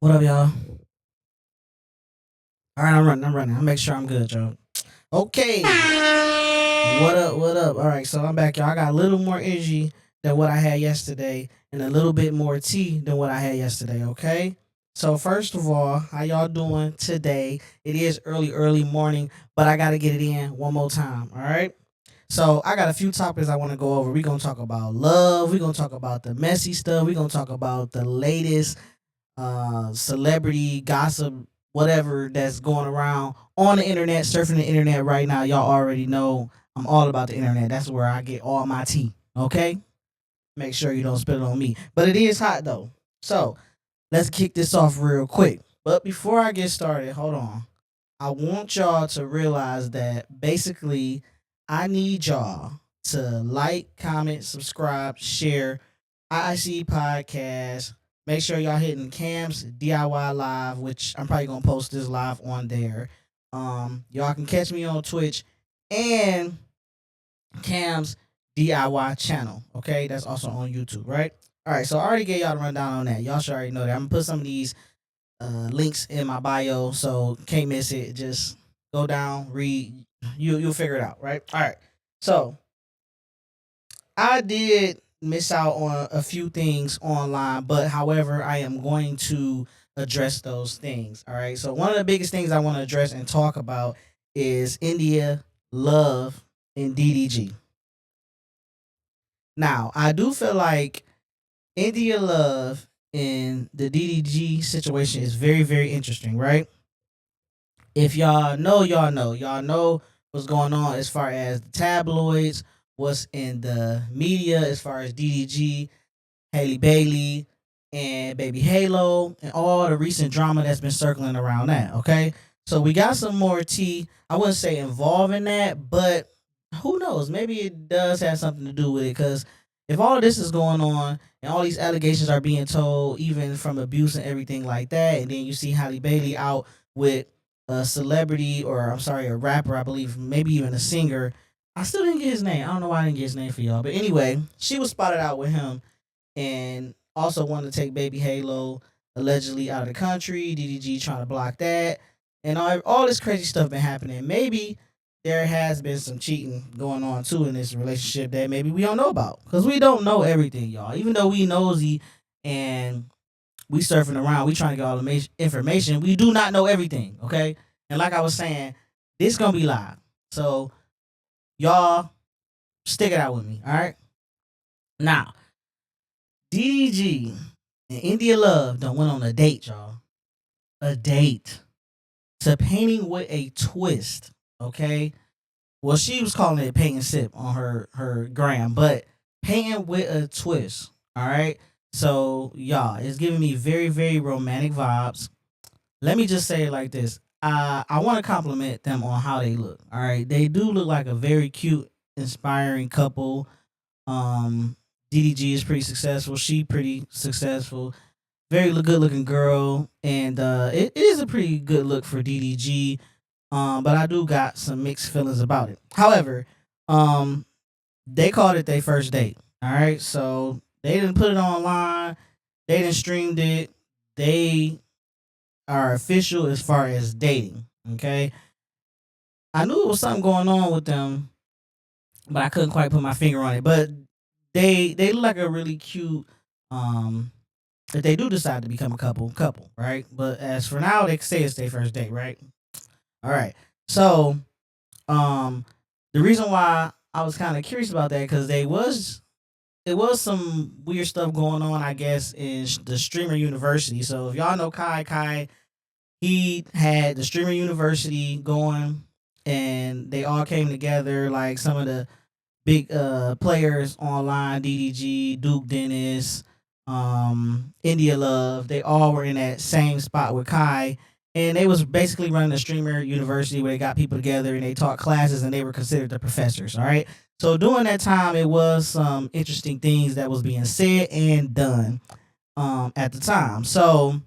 What up, y'all? All right, I'm running. I'll make sure I'm good, y'all. Okay. What up? What up? All right, so I'm back, y'all. I got a little more energy than what I had yesterday, and a little bit more tea than what I had yesterday. Okay. So first of all, how y'all doing today? It is early morning, but I gotta get it in one more time. All right. So I got a few topics I want to go over. We're gonna talk about love. We're gonna talk about the messy stuff. We're gonna talk about the latest celebrity gossip, whatever that's going around on the internet, surfing the internet right now. Y'all already know I'm all about the internet. That's where I get all my tea. Okay, make sure you don't spill it on me. But it is hot though, so let's kick this off real quick. But before I get started, hold on. I want y'all to realize that basically I need y'all to like, comment, subscribe, share IIC podcast. Make sure y'all hitting Cam's DIY live, which I'm probably gonna post this live on there. Y'all can catch me on Twitch and Cam's DIY channel. Okay, that's also on YouTube, right? All right, so I already gave y'all the rundown on that. Y'all should already know that. I'm gonna put some of these links in my bio, so can't miss it. Just go down, read. You'll figure it out, right? All right. So I did miss out on a few things online, but however, I am going to address those things. All right. So one of the biggest things I want to address and talk about is India Love and DDG. Now, I do feel like India Love and the DDG situation is very, very interesting, right? If y'all know, y'all know. Y'all know what's going on as far as the tabloids, what's in the media as far as DDG, Haley Bailey, and Baby Halo, and all the recent drama that's been circling around that. Okay, so we got some more tea. I wouldn't say involving that, but who knows? Maybe it does have something to do with it. Because if all of this is going on and all these allegations are being told, even from abuse and everything like that, and then you see Halle Bailey out with a celebrity, or I'm sorry, a rapper, I believe, maybe even a singer. I still didn't get his name. I don't know why I didn't get his name for y'all. But anyway, she was spotted out with him and also wanted to take Baby Halo allegedly out of the country. DDG trying to block that, and all this crazy stuff been happening. Maybe there has been some cheating going on too in this relationship that maybe we don't know about, because we don't know everything, y'all. Even though we nosy and we surfing around, we trying to get all the information. We do not know everything, okay? And like I was saying, this gonna be live, so y'all stick it out with me, all right? Now, DDG and India Love done went on a date, y'all. A date to painting with a twist. Okay. Well, she was calling it paint and sip on her gram, but painting with a twist. All right. So y'all, it's giving me very, very romantic vibes. Let me just say it like this. I want to compliment them on how they look. All right. They do look like a very cute, inspiring couple. Um, DDG is pretty successful. She pretty successful. Very good looking girl, and it is a pretty good look for DDG. But I do got some mixed feelings about it. However, um, they called it their first date. All right, so they didn't put it online. They didn't streamed it. They are official as far as dating. Okay, I knew it was something going on with them, but I couldn't quite put my finger on it. But they look like a really cute if they do decide to become a couple, right? But as for now, they can say it's their first date, right? All right. So, um, the reason why I was kind of curious about that, because it was some weird stuff going on, I guess, in the streamer university. So if y'all know Kai, he had the streamer university going, and they all came together, like some of the big players online, DDG, Duke Dennis, India Love. They all were in that same spot with Kai, and they was basically running a streamer university where they got people together and they taught classes and they were considered the professors. All right. So during that time, it was some interesting things that was being said and done at the time. So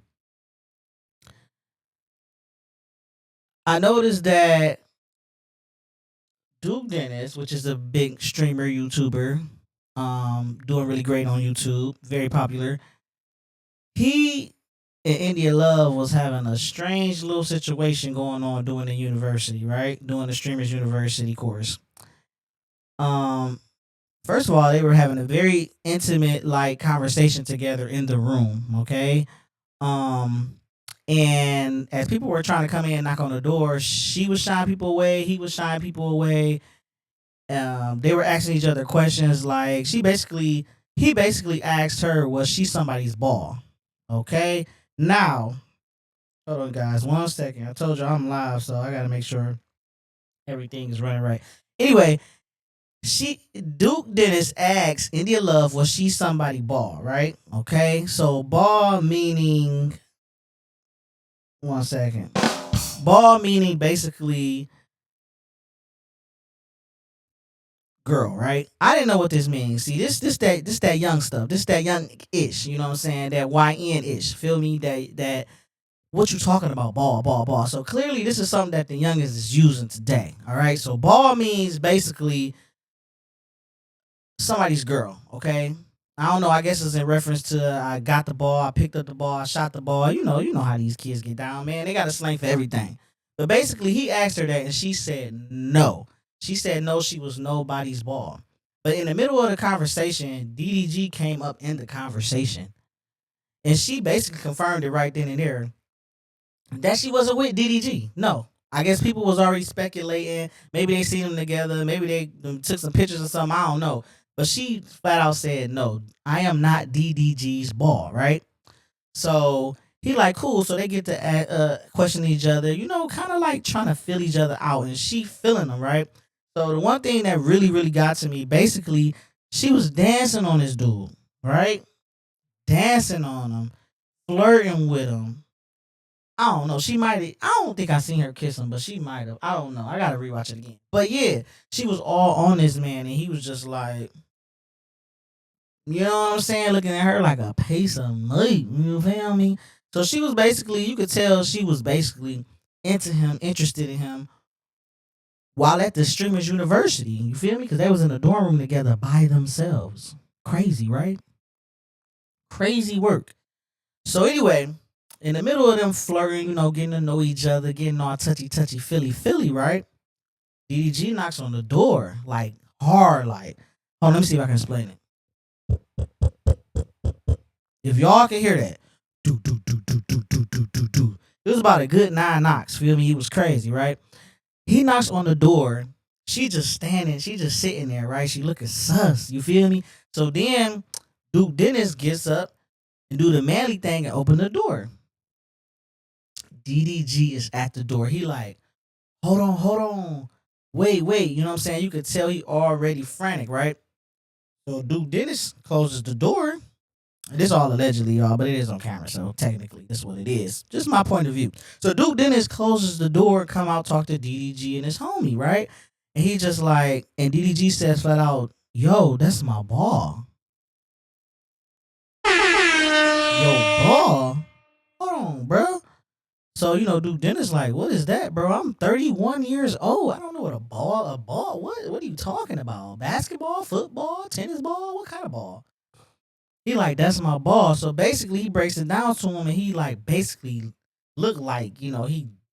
I noticed that Duke Dennis, which is a big streamer YouTuber, doing really great on YouTube, very popular. He and India Love was having a strange little situation going on doing the university, right? Doing the streamers university course. Um, First of all, they were having a very intimate like conversation together in the room, okay? Um, and as people were trying to come in and knock on the door, she was shying people away, he was shying people away. They were asking each other questions like he basically asked her, was she somebody's ball? Okay. Now, hold on guys, 1 second. I told you I'm live, so I gotta make sure everything is running right. Anyway, she Duke Dennis asked India Love, was she somebody ball, right? Okay. So ball meaning 1 second. Ball meaning basically girl, right? I didn't know what this means. See, this that young stuff. This that young ish. You know what I'm saying? That YN ish. Feel me? That what you talking about? Ball. So clearly, this is something that the youngest is using today. All right. So ball means basically somebody's girl. Okay. I don't know. I guess it's in reference to I got the ball, I picked up the ball, I shot the ball. You know how these kids get down, man. They got a slang for everything. But basically, he asked her that, and she said no. She said no, she was nobody's ball. But in the middle of the conversation, DDG came up in the conversation, and she basically confirmed it right then and there that she wasn't with DDG. No. I guess people was already speculating. Maybe they seen them together. Maybe they took some pictures or something. I don't know. But she flat out said, no, I am not DDG's ball, right? So he like, cool. So they get to question each other, kind of like trying to feel each other out. And she feeling them, right? So the one thing that really, really got to me, basically, she was dancing on this dude, right? Dancing on him, flirting with him. I don't know. She might have. I don't think I seen her kiss him, but she might have. I don't know. I gotta rewatch it again. But yeah, she was all on this man, and he was just like, you know what I'm saying, looking at her like a piece of meat. You feel me? So she was basically, you could tell she was basically into him, interested in him, while at the streamers university. You feel me? Because they was in the dorm room together by themselves. Crazy, right? Crazy work. So anyway, in the middle of them flirting, getting to know each other, getting all touchy, feely, right? DDG knocks on the door, like hard, like, oh, let me see if I can explain it. If y'all can hear that, do. It was about a good 9 knocks. Feel me? He was crazy, right? He knocks on the door. She just standing. She just sitting there, right? She looking sus. You feel me? So then Duke Dennis gets up and do the manly thing and open the door. DDG is at the door. He like, hold on. Wait. You know what I'm saying? You could tell he already frantic, right? So Duke Dennis closes the door. This all allegedly, y'all, but it is on camera, so technically this is what it is. Just my point of view. So Duke Dennis closes the door, come out, talk to DDG and his homie, right? And he just like, and DDG says flat out, yo, that's my ball. Yo, ball? Hold on, bro. So, Duke Dennis like, what is that, bro? I'm 31 years old. I don't know what a ball, what are you talking about? Basketball, football, tennis ball? What kind of ball? He like, that's my ball. So basically he breaks it down to him and he like basically look like, he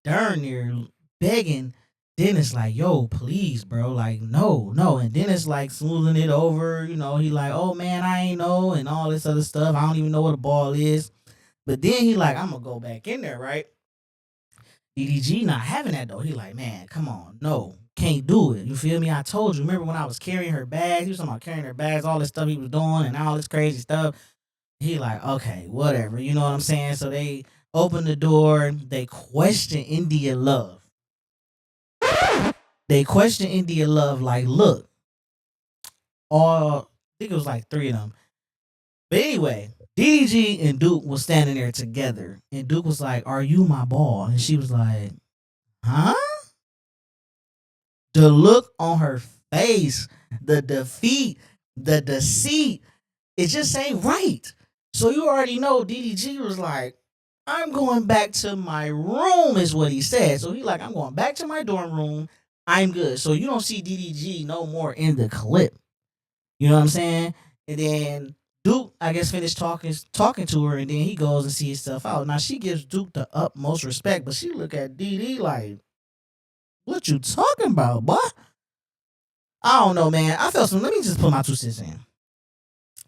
darn near begging Dennis like, yo, please, bro. Like, no. And Dennis like smoothing it over, he like, oh man, I ain't know, and all this other stuff. I don't even know what a ball is. But then he like, I'm gonna go back in there, right? DDG not having that though. He like, man, come on, no, can't do it. You feel me? I told you. Remember when I was carrying her bags? He was talking about carrying her bags, all this stuff he was doing, and all this crazy stuff. He like, okay, whatever. You know what I'm saying? So they open the door. They question India Love. They question India Love like, look, I think it was like 3 of them. But anyway, DDG and Duke was standing there together, and Duke was like, "Are you my ball?" And she was like, "Huh?" The look on her face, the defeat, the deceit, it just ain't right. So you already know DDG was like, "I'm going back to my room," is what he said. So he like, "I'm going back to my dorm room. I'm good." So you don't see DDG no more in the clip. You know what I'm saying? And then Duke, I guess, finished talking to her, and then he goes and see himself out. Now she gives Duke the utmost respect, but she look at DD like, "What you talking about, boy?" I don't know, man. I felt some. Let me just put my 2 cents in,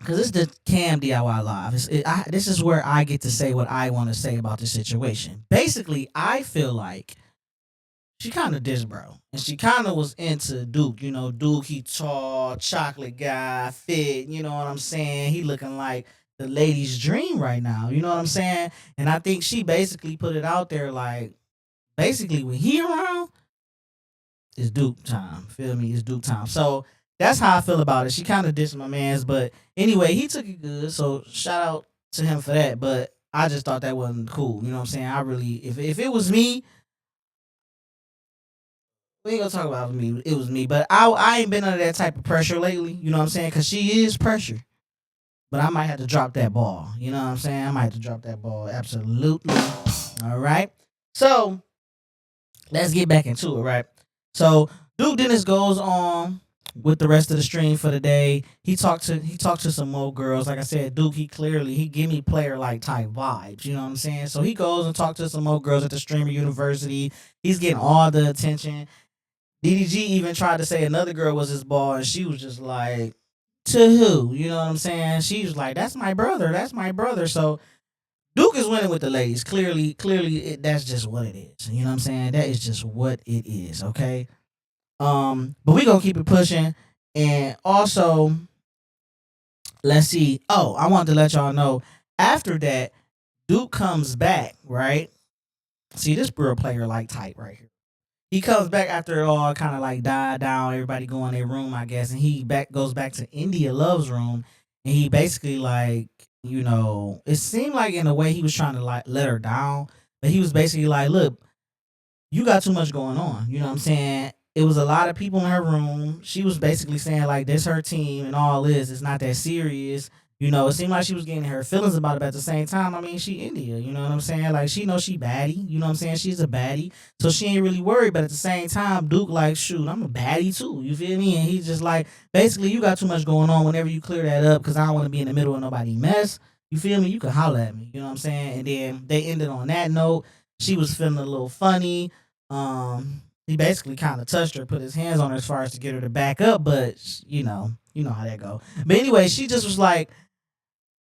because it's the Cam DIY live. This is where I get to say what I want to say about the situation. Basically, I feel like she kind of dissed bro, and she kind of was into Duke. You know, Duke, he tall, chocolate guy, fit. You know what I'm saying? He looking like the lady's dream right now. You know what I'm saying? And I think she basically put it out there like, basically when he around, it's Duke time. Feel me? It's Duke time. So that's how I feel about it. She kind of dissed my man's, but anyway, he took it good. So shout out to him for that. But I just thought that wasn't cool. You know what I'm saying? I really, if it was me, we ain't gonna talk about me. It was me, but I ain't been under that type of pressure lately. You know what I'm saying? Because she is pressure, but I might have to drop that ball. You know what I'm saying? I might have to drop that ball. Absolutely. All right. So let's get back into it. Right. So Duke Dennis goes on with the rest of the stream for the day. He talked to some more girls. Like I said, Duke, he give me player like type vibes. You know what I'm saying? So he goes and talks to some more girls at the streamer university. He's getting all the attention. DDG even tried to say another girl was his ball, and she was just like, to who? You know what I'm saying? She was like, that's my brother. That's my brother. So Duke is winning with the ladies. Clearly, that's just what it is. You know what I'm saying? That is just what it is. Okay. But we gonna keep it pushing, and also let's see. Oh, I wanted to let y'all know. After that, Duke comes back. Right. See this real player like type right here. He comes back after it all kind of like died down, everybody go in their room, I guess, and he back goes back to India Love's room, and he basically like, it seemed like in a way he was trying to like let her down, but he was basically like, look, you got too much going on. You know what I'm saying? It was a lot of people in her room. She was basically saying like this her team and all this. It's not that serious. It seemed like she was getting her feelings about it, but at the same time, I mean, she India. You know what I'm saying? Like she knows she baddie. You know what I'm saying? She's a baddie, so she ain't really worried. But at the same time, Duke like, shoot, I'm a baddie too. You feel me? And he's just like, basically, you got too much going on. Whenever you clear that up, because I don't want to be in the middle of nobody mess. You feel me? You can holler at me. You know what I'm saying? And then they ended on that note. She was feeling a little funny. He basically kind of touched her, put his hands on her as far as to get her to back up, but you know how that go. But anyway, she just was like,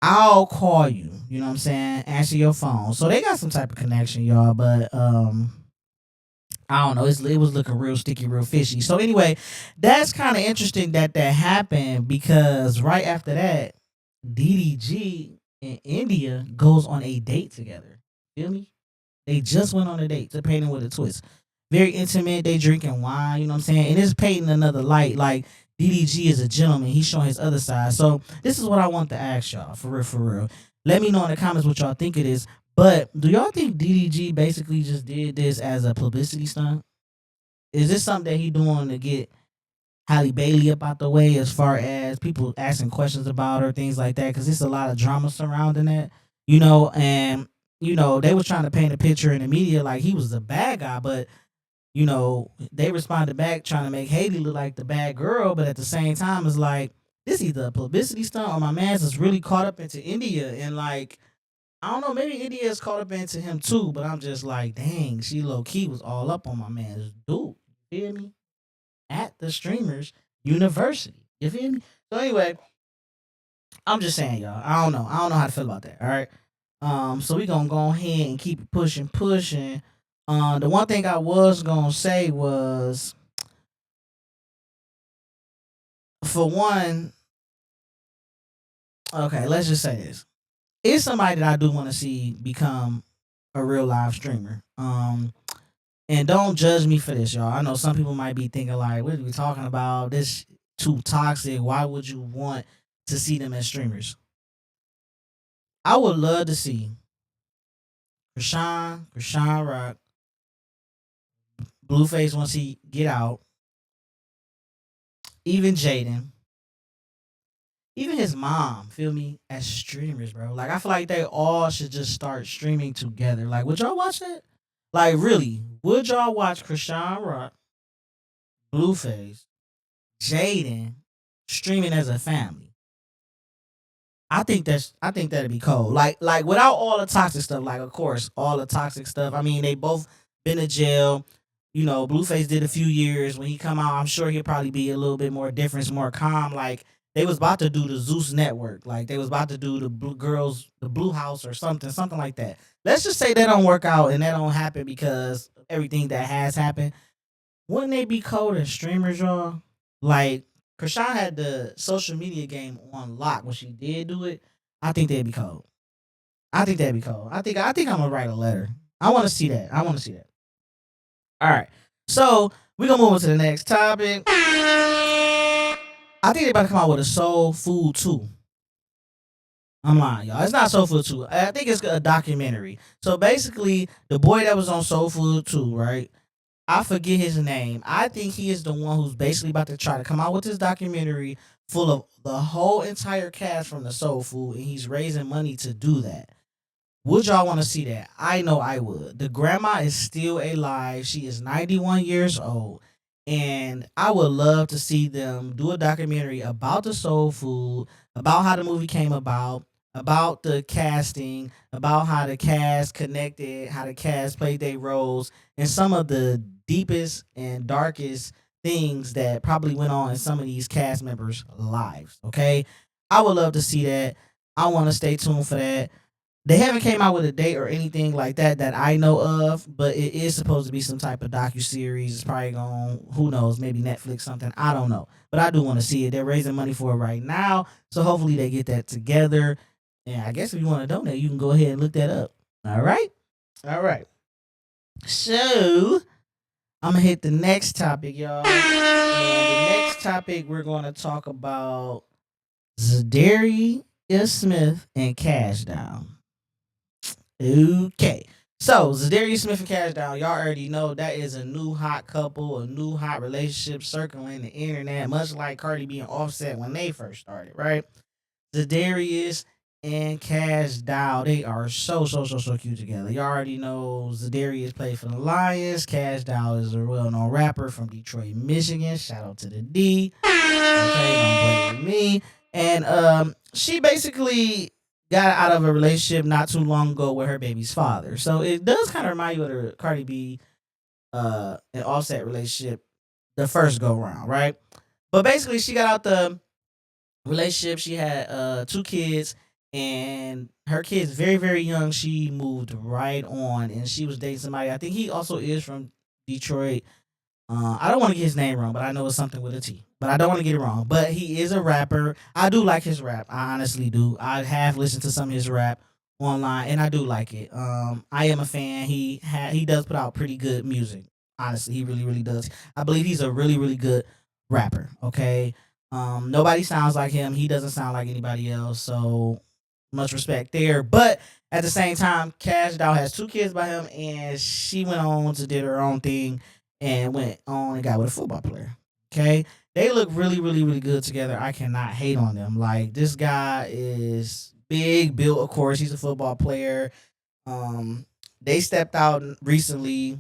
"I'll call you." You know what I'm saying? Answer your phone. So they got some type of connection, y'all. But I don't know. It was looking real sticky, real fishy. So anyway, that's kind of interesting that happened because right after that, DDG and India goes on a date together. Feel me? They just went on a date to Painting with a Twist. Very intimate. They drinking wine, you know what I'm saying? And it's painting another light. Like DDG is a gentleman. He's showing his other side. So this is what I want to ask y'all, for real, for real. Let me know in the comments what y'all think it is. But do y'all think DDG basically just did this as a publicity stunt? Is this something that he doing to get Halle Bailey up out the way as far as people asking questions about her, things like that? Because there's a lot of drama surrounding that, and they was trying to paint a picture in the media like he was the bad guy, but they responded back trying to make Haley look like the bad girl, but at the same time, it's like this either a publicity stunt or my man's is really caught up into India, and like I don't know, maybe India is caught up into him too, but I'm just like, dang, she low key was all up on my man's dude. You feel me? At the streamers university. You feel me? So anyway, I'm just saying, y'all. I don't know. I don't know how to feel about that. All right. So we gonna go ahead and keep it pushing, pushing. The one thing I was gonna say was, for one, okay, let's just say this: it's somebody that I do want to see become a real live streamer. And don't judge me for this, y'all. I know some people might be thinking like, "What are we talking about? This too toxic. Why would you want to see them as streamers?" I would love to see Krishan Rock, Blueface once he get out, even Jaden, even his mom, feel me, as streamers, bro. Like I feel like they all should just start streaming together. Like, would y'all watch that? Like, really, would y'all watch Krishan Rock, Blueface, Jaden streaming as a family? I think that'd be cold. Like without all the toxic stuff. Like of course all the toxic stuff. I mean they both been to jail. You know, Blueface did a few years. When he come out, I'm sure he'll probably be a little bit more different, more calm. Like they was about to do the Zeus Network. Like they was about to do the Blue House or something like that. Let's just say that don't work out and that don't happen because of everything that has happened. Wouldn't they be cold as streamers, y'all? Like Krishan had the social media game on lock when she did do it. I think they'd be cold. I think that'd be cold. I think I'm gonna write a letter. I want to see that. I want to see that. All right. So we're gonna move on to the next topic. I think they about to come out with a soul food too. I'm lying, y'all. It's not Soul Food 2. I think it's a documentary. So basically, the boy that was on Soul Food 2, right? I forget his name. I think he is the one who's basically about to try to come out with this documentary full of the whole entire cast from the Soul Food, and he's raising money to do that. Would y'all want to see that? I know I would. The grandma is still alive. She is 91 years old. And I would love to see them do a documentary about the soul food, about how the movie came about the casting, about how the cast connected, how the cast played their roles, and some of the deepest and darkest things that probably went on in some of these cast members' lives. Okay. I would love to see that. I want to stay tuned for that. They haven't came out with a date or anything like that that I know of, but it is supposed to be some type of docu series. It's probably going, who knows, maybe Netflix something. I don't know, but I do want to see it. They're raising money for it right now, so hopefully they get that together. And I guess if you want to donate, you can go ahead and look that up. All right, all right. So I'm gonna hit the next topic, y'all. And the next topic we're gonna talk about Zadarius Smith and Cash Down. Okay. So Zadarius Smith and Cash Down, y'all already know that is a new hot couple, a new hot relationship circling the internet, much like Cardi B and Offset when they first started, right? Zadarius and Cash Dow, they are so cute together. You already know Zadarius played for the Lions. Cash Dow is a well-known rapper from Detroit, Michigan. Shout out to the D. Okay, don't play with me. And she basically got out of a relationship not too long ago with her baby's father. So it does kind of remind you of the Cardi B and Offset relationship the first go round, right? But basically she got out the relationship. She had two kids, and her kids very young. She moved right on, and she was dating somebody. I think he also is from Detroit. I don't want to get his name wrong, but I know it's something with a T. But I don't want to get it wrong. But he is a rapper. I do like his rap. I honestly do. I have listened to some of his rap online, and I do like it. I am a fan. He does put out pretty good music. Honestly, he really does. I believe he's a really good rapper. Okay. Nobody sounds like him. He doesn't sound like anybody else. So much respect there. But at the same time, Cash Doll has two kids by him, and she went on to did her own thing and went on and got with a football player. Okay. They look really good together. I cannot hate on them. Like this guy is big built, of course. He's a football player. They stepped out recently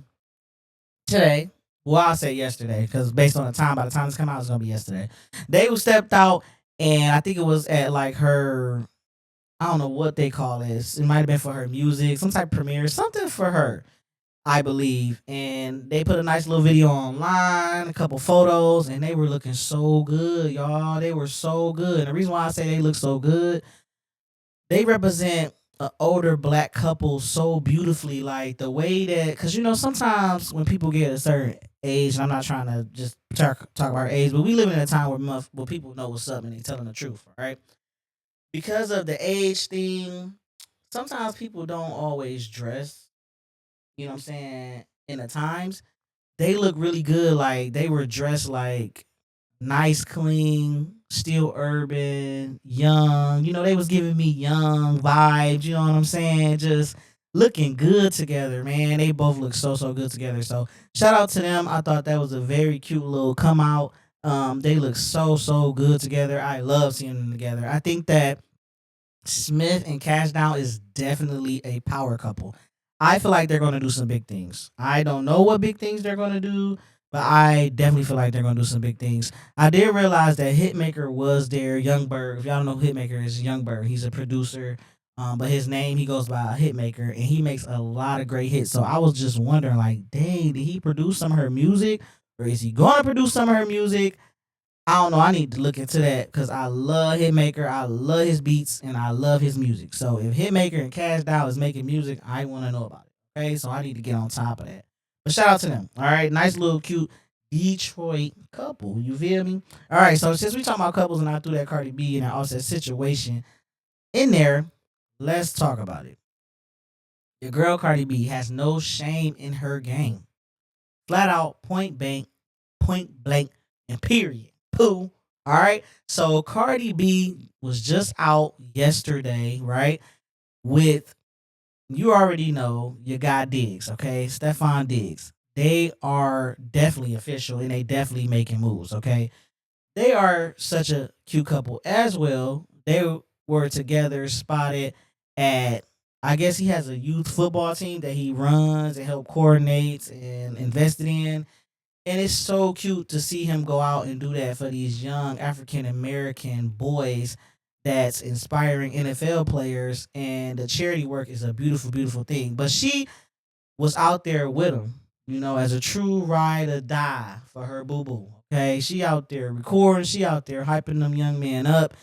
today. Well, I'll say yesterday because based on the time, by the time this come out, it's gonna be yesterday. They was stepped out, and I think it was at like her. I don't know what they call this. It might have been for her music, some type of premiere, something for her, I believe. And they put a nice little video online, a couple photos, and they were looking so good, y'all. They were so good. And the reason why I say they look so good, they represent an older black couple so beautifully. Like the way that, because you know, sometimes when people get a certain age, and I'm not trying to just talk about age, but we live in a time where people know what's up and they telling the truth, right? Because of the age thing, sometimes people don't always dress, you know what I'm saying, in the times. They look really good. Like they were dressed like nice, clean, still urban, young. You know, they was giving me young vibes. You know what I'm saying? Just looking good together, man. They both look so good together. So shout out to them. I thought that was a very cute little come out. They look so good together. I love seeing them together. I think that Smith and Cash Down is definitely a power couple. I feel like they're going to do some big things. I don't know what big things they're going to do, But I definitely feel like they're gonna do some big things. I did realize that Hitmaker was there. Young Bird. If y'all don't know who Hitmaker is, Young Bird. He's a producer. But his name he goes by Hitmaker, and he makes a lot of great hits. So I was just wondering, like, dang, did he produce some of her music, or is he going to produce some of her music? I don't know. I need to look into that because I love Hitmaker. I love his beats and I love his music. So if Hitmaker and Cash Doll is making music, I want to know about it. Okay, so I need to get on top of that. But shout out to them. All right, nice little cute Detroit couple. You feel me? All right, so since we talking about couples and I threw that Cardi B and that Offset situation in there, let's talk about it. Your girl Cardi B has no shame in her game. Flat out, point blank, and period. Pooh. All right. So Cardi B was just out yesterday, right? With you already know your guy Diggs, okay? Stefon Diggs. They are definitely official and they definitely making moves, okay? They are such a cute couple as well. They were together, spotted at I guess he has a youth football team that he runs and help coordinates and invested in, and it's so cute to see him go out and do that for these young African American boys that's inspiring NFL players. And the charity work is a beautiful, beautiful thing. But she was out there with him, as a true ride or die for her boo boo. Okay, she out there recording, she out there hyping them young men up.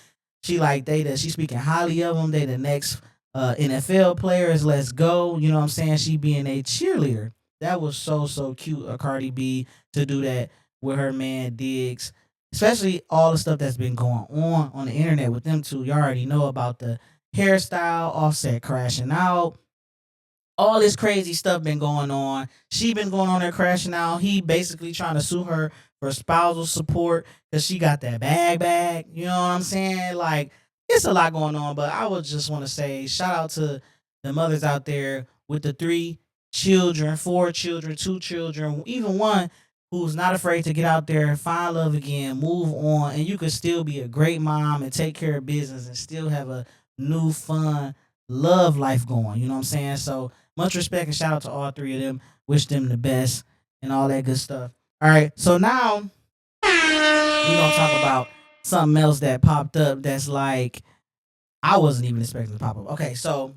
She like she speaking highly of them. They the next NFL players. Let's go. You know what I'm saying? She being a cheerleader. That was so cute of Cardi B to do that with her man Diggs. Especially all the stuff that's been going on the internet with them two. You already know about the hairstyle, Offset crashing out, all this crazy stuff been going on. She been going on there crashing out. He basically trying to sue her for spousal support because she got that bag. You know what I'm saying? Like, it's a lot going on. But I would just want to say shout out to the mothers out there with the 3 children, 4 children, 2 children, even one who's not afraid to get out there, find love again, move on, and you could still be a great mom and take care of business and still have a new fun love life going. You know what I'm saying? So much respect and shout out to all 3 of them. Wish them the best and all that good stuff. All right, so now we're gonna talk about something else that popped up that's like I wasn't even expecting to pop up. Okay, so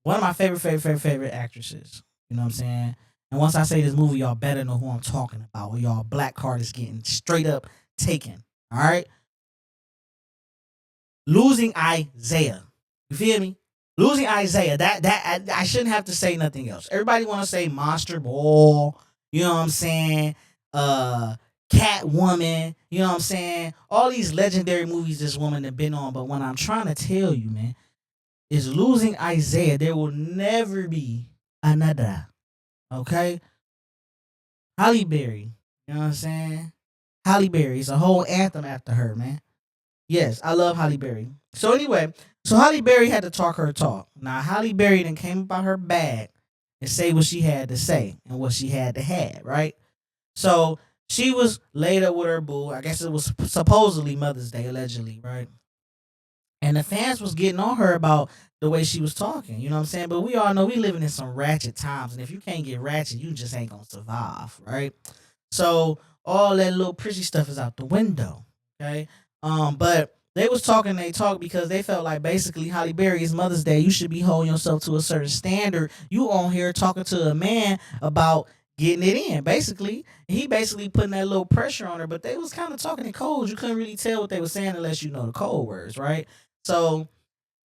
one of my favorite actresses. You know what I'm saying? And once I say this movie, y'all better know who I'm talking about. Or y'all black card is getting straight up taken. All right, losing Isaiah. You feel me? Losing Isaiah. That I shouldn't have to say nothing else. Everybody want to say Monster Ball. You know what I'm saying? Catwoman. You know what I'm saying? All these legendary movies this woman have been on. But what I'm trying to tell you, man, is losing Isaiah. There will never be another. Okay? Halle Berry. You know what I'm saying? Halle Berry is a whole anthem after her, man. Yes, I love Halle Berry. So anyway, so Halle Berry had to talk her talk. Now Halle Berry then came about her bag and say what she had to say and what she had to have, right? So she was laid up with her boo. I guess it was supposedly Mother's Day, allegedly, right? And the fans was getting on her about the way she was talking. You know what I'm saying? But we all know we living in some ratchet times, and if you can't get ratchet, you just ain't gonna survive, right? So all that little pretty stuff is out the window. Okay. But they was talking, they talk because they felt like basically Holly Berry is Mother's Day. You should be holding yourself to a certain standard. You on here talking to a man about getting it in. Basically, he basically putting that little pressure on her, but they was kind of talking in codes. You couldn't really tell what they were saying unless you know the code words, right? So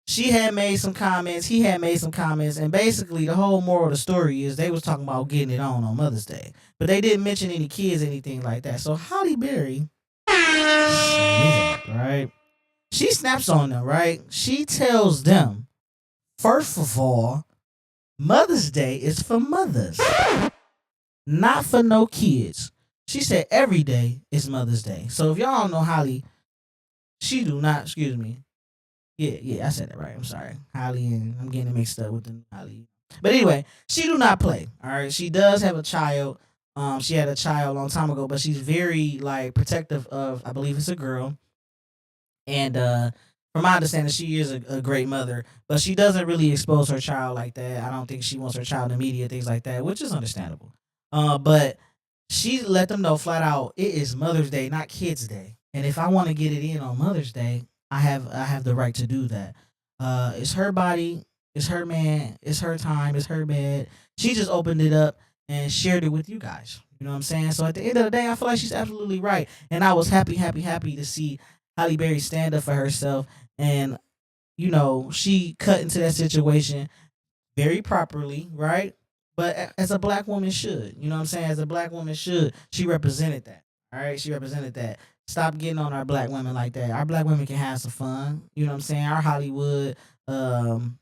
she had made some comments, he had made some comments, and basically the whole moral of the story is they was talking about getting it on Mother's Day, but they didn't mention any kids, anything like that. So Holly Berry, right? She snaps on them, right? She tells them, first of all, Mother's Day is for mothers, not for no kids. She said every day is Mother's Day. So if y'all don't know Holly, she do not, excuse me, yeah, I said that right. I'm sorry. Holly, and I'm getting it mixed up with the Holly. But anyway, she do not play. All right. She does have a child. She had a child a long time ago, but she's very like protective of I believe it's a girl. And from my understanding, she is a great mother, but she doesn't really expose her child like that. I don't think she wants her child in media, things like that, which is understandable. But She let them know flat out it is Mother's Day, not Kids Day. And if I want to get it in on Mother's Day, I have the right to do that. It's her body, it's her man, it's her time, it's her bed. She just opened it up and shared it with you guys. You know what I'm saying? So at the end of the day, I feel like she's absolutely right. And I was happy, happy, happy to see Halle Berry stand up for herself. And, she cut into that situation very properly, right? But as a black woman should, you know what I'm saying? As a black woman should, she represented that. All right, she represented that. Stop getting on our black women like that. Our black women can have some fun. You know what I'm saying? Um,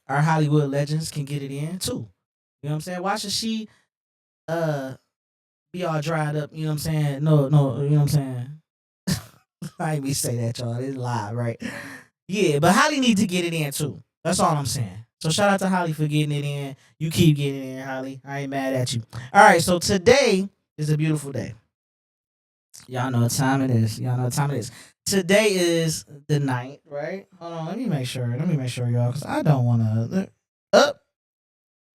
our Hollywood legends can get it in too. You know what I'm saying? Why should she uh be all dried up? You know what I'm saying? No, no, you know what I'm saying? I ain't me say that, y'all. It's live, right? Yeah, but Holly need to get it in too. That's all I'm saying. So shout out to Holly for getting it in. You keep getting it in, Holly. I ain't mad at you. All right, so today is a beautiful day. Y'all know what time it is. Y'all know what time it is. Today is the night, right? Hold on, let me make sure. Let me make sure, y'all, because I don't want to. Up,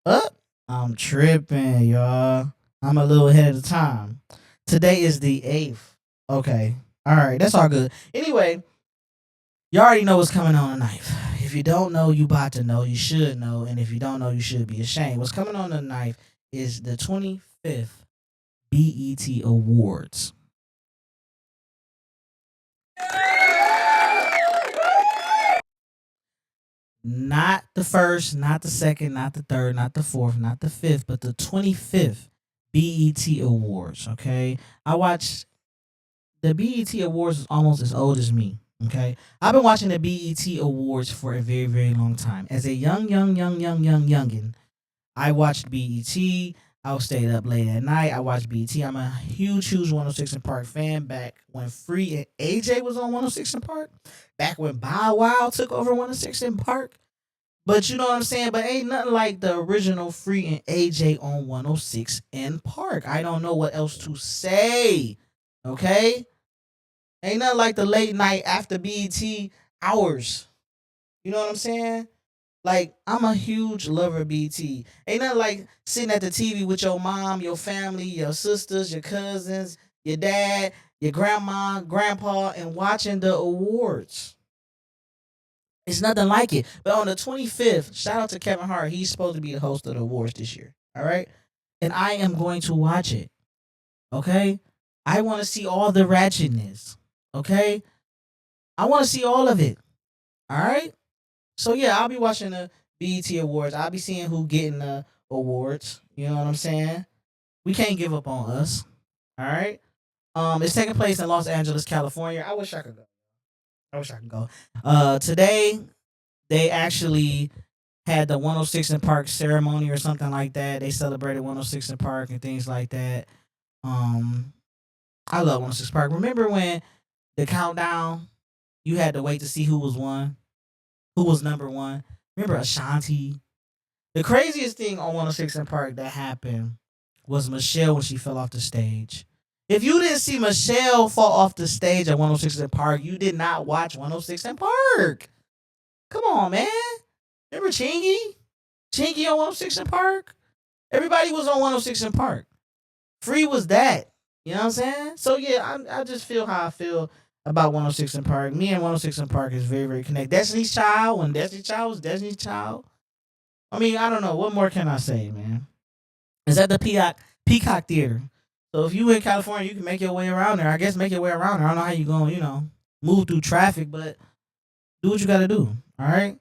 up. I'm tripping, y'all. I'm a little ahead of the time. Today is the 8th. Okay. All right, that's all good. Anyway, you already know what's coming on tonight. If you don't know, you about to know. You should know. And if you don't know, you should be ashamed. What's coming on tonight is the 25th BET Awards. Not the first, not the second, not the third, not the fourth, not the fifth, but the 25th BET Awards. Okay. I watched the BET Awards is almost as old as me. Okay. I've been watching the BET Awards for a very, very long time. As a youngin', I watched BET. I stayed up late at night. I watched BET. I'm a huge 106 and Park fan back when Free and AJ was on 106 and Park. Back when Bow Wow took over 106 and Park. But you know what I'm saying? But ain't nothing like the original Free and AJ on 106 and Park. I don't know what else to say. Okay? Ain't nothing like the late night after BET hours. You know what I'm saying? Like, I'm a huge lover of BT. Ain't nothing like sitting at the TV with your mom, your family, your sisters, your cousins, your dad, your grandma, grandpa, and watching the awards. It's nothing like it. But on the 25th, shout out to Kevin Hart. He's supposed to be the host of the awards this year. All right? And I am going to watch it. Okay? I want to see all the ratchetness. Okay? I want to see all of it. All right? So yeah, I'll be watching the BET Awards. I'll be seeing who getting the awards. You know what I'm saying? We can't give up on us. All right. It's taking place in Los Angeles, California. I wish I could go. I wish I could go. Today they actually had the 106 in Park ceremony or something like that. They celebrated 106 in Park and things like that. Um, I love 106 Park. Remember when the countdown? You had to wait to see who was number one. Remember Ashanti? The craziest thing on 106 in Park that happened was Michelle when she fell off the stage. If you didn't see Michelle fall off the stage at 106 in Park, you did not watch 106 in Park. Come on, man. Remember Chingy? Chingy on 106 in Park? Everybody was on 106 in Park. Free was that. You know what I'm saying? So yeah, I just feel how I feel about 106 in Park. Me and 106 in Park is very, very connected. Destiny's Child, when Destiny's Child was Destiny's Child. I mean, I don't know. What more can I say, man? It's at the Peacock Theater. So if you in California, you can make your way around there. I guess make your way around there. I don't know how you going, move through traffic, but do what you got to do. All right.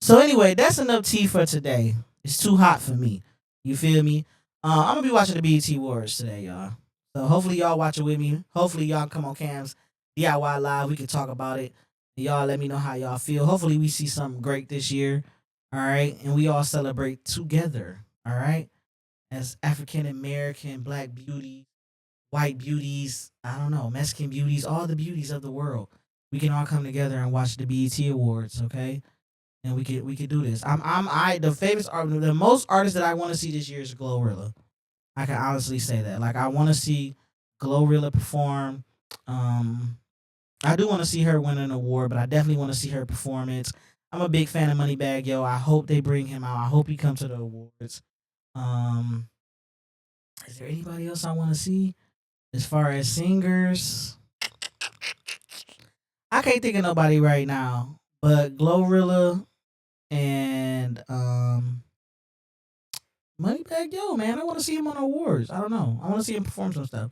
So anyway, that's enough tea for today. It's too hot for me. You feel me? I'm gonna be watching the BET Awards today, y'all. So hopefully y'all watch it with me. Hopefully y'all come on Cam's DIY Live. We can talk about it. Y'all let me know how y'all feel. Hopefully we see something great this year. All right. And we all celebrate together. All right. As African American, black beauty, white beauties, I don't know, Mexican beauties, all the beauties of the world. We can all come together and watch the BET Awards, okay? And we could do this. The favorite art, the most artist that I want to see this year is Glorilla. I can honestly say that. Like I want to see Glorilla perform. Um, I do want to see her win an award, but I definitely want to see her performance. I'm a big fan of Moneybagg Yo. I hope they bring him out. I hope he comes to the awards. Um, Is there anybody else I want to see as far as singers? I can't think of nobody right now, but Glorilla and Moneybagg Yo, man, I want to see him on awards. I don't know. I want to see him perform some stuff.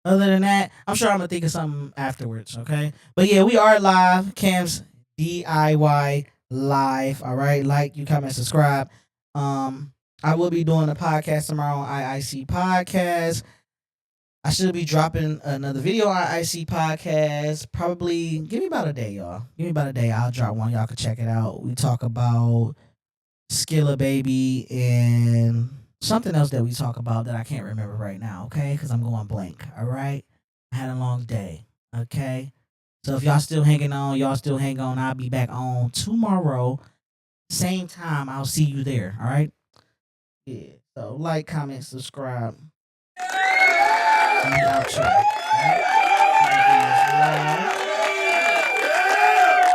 Other than that, I'm sure I'm gonna think of something afterwards. Okay, but yeah, we are live. Cam's DIY live. All right, like, you, comment, subscribe. I will be doing a podcast tomorrow on IIC Podcast. I should be dropping another video on IIC Podcast. Probably give me about a day, y'all. Give me about a day. I'll drop one. Y'all can check it out. We talk about Skilla Baby and something else that we talk about that I can't remember right now, okay? Because I'm going blank, all right? I had a long day, okay? So if y'all still hanging on, y'all still hang on. I'll be back on tomorrow. Same time. I'll see you there, all right? Yeah. So like, comment, subscribe. And outro, all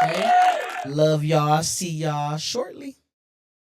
right? Okay? Love y'all. See y'all shortly.